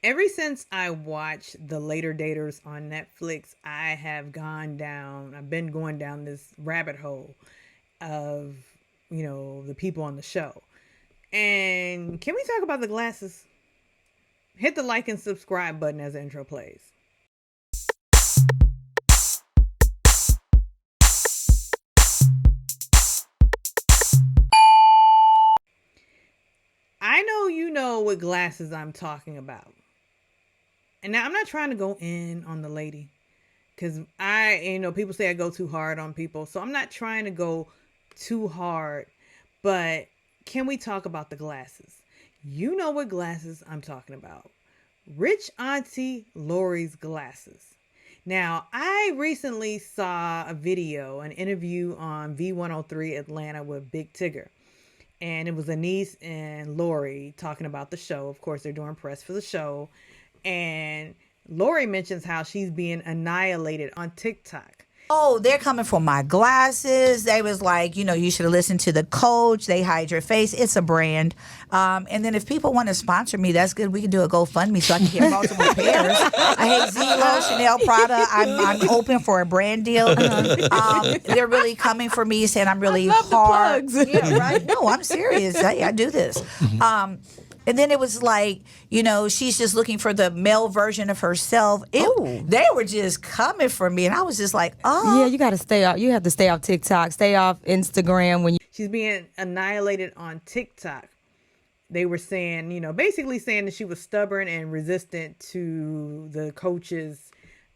Ever since I watched The Later Daters on Netflix, I've been going down this rabbit hole of, the people on the show. And can we talk about the glasses? Hit the like and subscribe button as the intro plays. I know you know what glasses I'm talking about. And now I'm not trying to go in on the lady because people say I go too hard on people. So I'm not trying to go too hard, but can we talk about the glasses? You know what glasses I'm talking about. Rich Aunty Lori's glasses. Now, I recently saw an interview on V103 Atlanta with Big Tigger. And it was Anise and Lori talking about the show. Of course, they're doing press for the show. And Lori mentions how she's being annihilated on TikTok. Oh, they're coming for my glasses. They was like, you should have listened to the coach. They hide your face. It's a brand. And then if people want to sponsor me, that's good. We can do a GoFundMe so I can get multiple pairs. I hate Zelo, Chanel, Prada. I'm open for a brand deal. They're really coming for me, saying I'm really hard. Yeah, right. No, I'm serious. I do this. And then it was like, she's just looking for the male version of herself. They were just coming for me. And I was just like, oh. Yeah, you got to stay off. You have to stay off TikTok, stay off Instagram. She's being annihilated on TikTok. They were saying, basically saying that she was stubborn and resistant to the coach's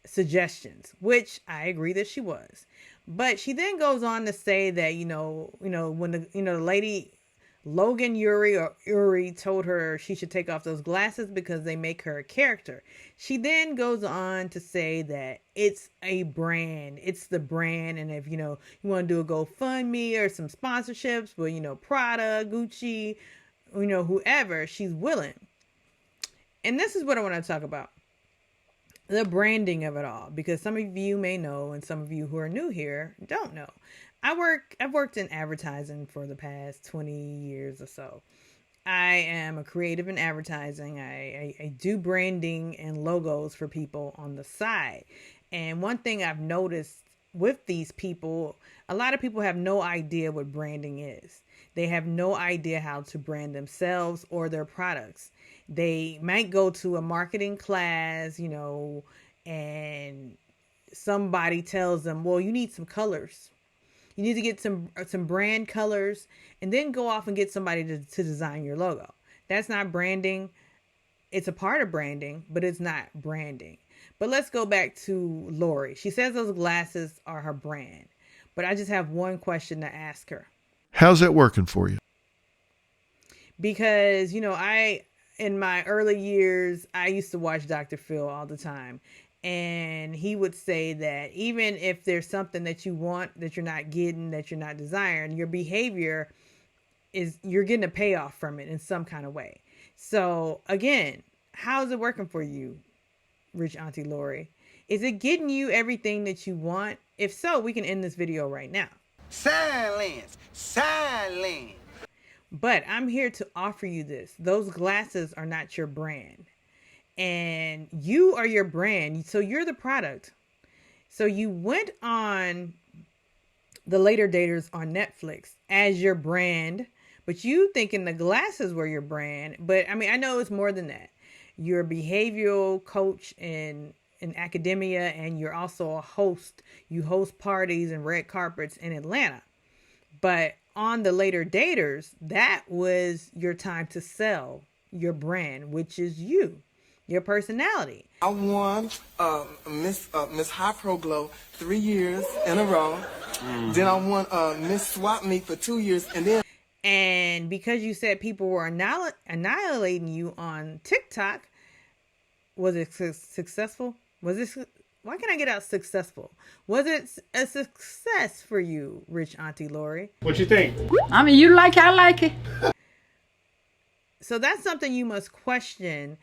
suggestions, which I agree that she was. But she then goes on to say that, when the lady Logan Uri told her she should take off those glasses because they make her a character. She then goes on to say that it's a brand. It's the brand. And if, you want to do a GoFundMe or some sponsorships with, Prada, Gucci, whoever, she's willing. And this is what I want to talk about. The branding of it all. Because some of you may know and some of you who are new here don't know. I've worked in advertising for the past 20 years or so. I am a creative in advertising. I do branding and logos for people on the side. And one thing I've noticed with these people, a lot of people have no idea what branding is. They have no idea how to brand themselves or their products. They might go to a marketing class, and somebody tells them, well, you need some colors. You need to get some brand colors and then go off and get somebody to design your logo. That's not branding. It's a part of branding, but it's not branding. But let's go back to Lori. She says those glasses are her brand. But I just have one question to ask her. How's that working for you? Because, in my early years, I used to watch Dr. Phil all the time. And he would say that even if there's something that you want that you're not getting, that you're not desiring, your behavior you're getting a payoff from it in some kind of way. So again, how's it working for you, Rich Aunty Lori? Is it getting you everything that you want? If so, we can end this video right now. Silence. But I'm here to offer you this. Those glasses are not your brand. And you are your brand. So you're the product. So you went on The Later Daters on Netflix as your brand, but you thinking the glasses were your brand. But I know it's more than that. You're a behavioral coach in academia, and you're also a host. You host parties and red carpets in Atlanta. But on The Later Daters, that was your time to sell your brand, which is you. Your personality. I won Miss High Pro Glow 3 years in a row. Then I won Miss Swap Meet for 2 years, and because you said people were annihilating you on TikTok, was it successful? Why can't I get out successful? Was it a success for you, Rich Aunty Lori? What you think? You like it, I like it. So that's something you must question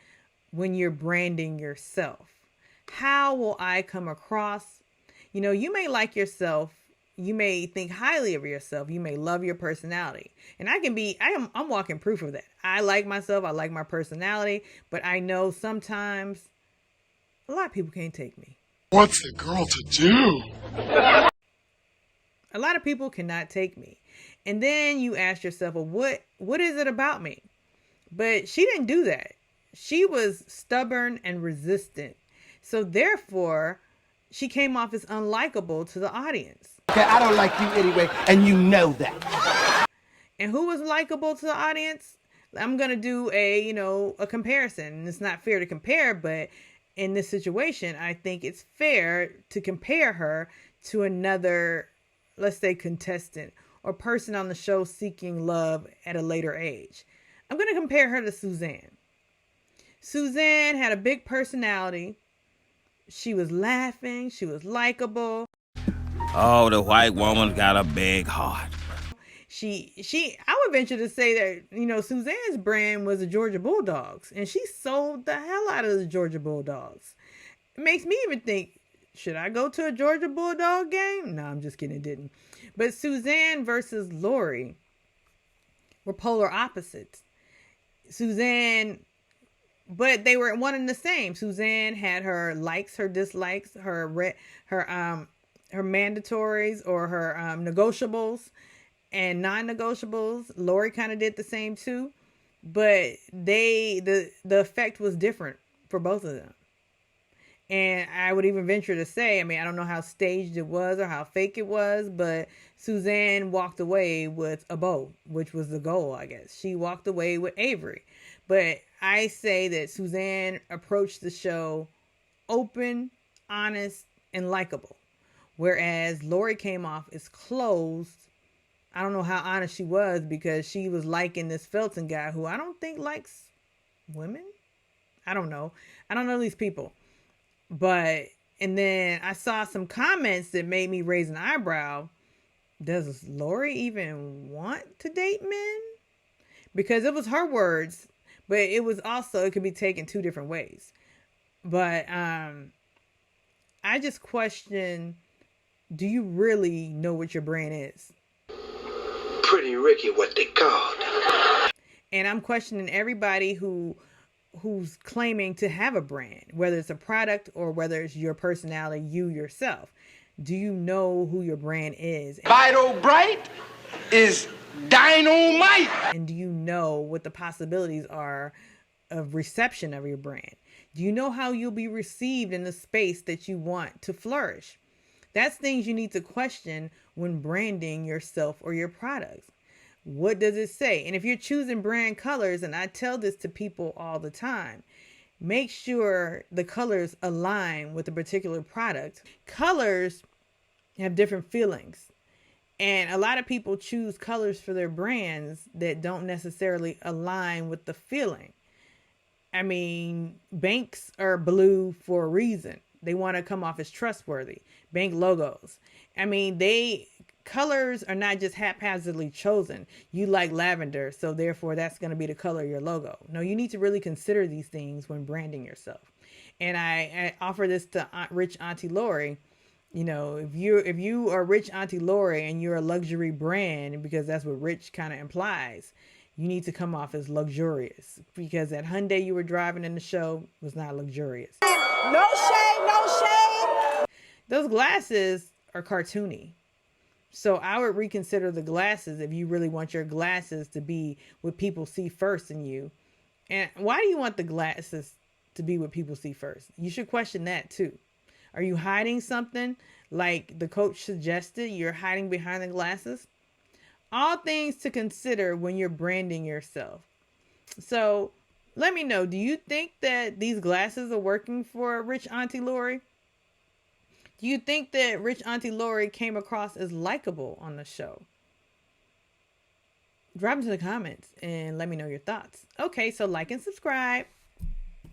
when you're branding yourself. How will I come across? You may like yourself You may think highly of yourself. You may love your personality. And I'm walking proof of that. I like myself. I like my personality. But I know sometimes a lot of people can't take me. What's the girl to do? A lot of people cannot take me. And then you ask yourself, well, what is it about me? But she didn't do that. She was stubborn and resistant. So therefore, she came off as unlikable to the audience. Okay, I don't like you anyway, and you know that. And who was likable to the audience? I'm going to do a comparison. And it's not fair to compare, but in this situation, I think it's fair to compare her to another, let's say, contestant or person on the show seeking love at a later age. I'm going to compare her to Suzanne. Suzanne had a big personality. She was laughing. She was likable. Oh, the white woman got a big heart. I would venture to say that, Suzanne's brand was the Georgia Bulldogs, and she sold the hell out of the Georgia Bulldogs. It makes me even think, should I go to a Georgia Bulldog game? No, I'm just kidding, it didn't. But Suzanne versus Lori were polar opposites. But they were one and the same. Suzanne had her likes, her dislikes, her mandatories or her negotiables and non-negotiables. Lori kind of did the same too, but the effect was different for both of them. And I would even venture to say, I don't know how staged it was or how fake it was, but Suzanne walked away with a bow, which was the goal, I guess. She walked away with Avery. But I say that Suzanne approached the show open, honest, and likable. Whereas Lori came off as closed. I don't know how honest she was because she was liking this Felton guy who I don't think likes women. I don't know. I don't know these people. And then I saw some comments that made me raise an eyebrow. Does Lori even want to date men? Because it was her words, but it could be taken two different ways. But I just question, do you really know what your brand is? Pretty Ricky, what they called. And I'm questioning everybody who's claiming to have a brand, whether it's a product or whether it's your personality, you yourself. Do you know who your brand is? Vital Bright is dynamite. And do you know what the possibilities are of reception of your brand? Do you know how you'll be received in the space that you want to flourish? That's things you need to question when branding yourself or your products. What does it say? And if you're choosing brand colors, and I tell this to people all the time, make sure the colors align with a particular product. Colors have different feelings. And a lot of people choose colors for their brands that don't necessarily align with the feeling. Banks are blue for a reason. They want to come off as trustworthy. Bank logos. Colors are not just haphazardly chosen. You like lavender, so therefore that's going to be the color of your logo. No, you need to really consider these things when branding yourself. And I offer this to Rich Aunty Lori. If you are Rich Aunty Lori and you're a luxury brand, because that's what rich kind of implies, you need to come off as luxurious, because that Hyundai you were driving in the show was not luxurious. No shade, no shade. Those glasses are cartoony. So I would reconsider the glasses if you really want your glasses to be what people see first in you. And why do you want the glasses to be what people see first? You should question that too. Are you hiding something like the coach suggested? You're hiding behind the glasses? All things to consider when you're branding yourself. So let me know, do you think that these glasses are working for Rich Aunty Lori? Do you think that Rich Aunty Lori came across as likable on the show? Drop into the comments and let me know your thoughts. Okay, so like and subscribe.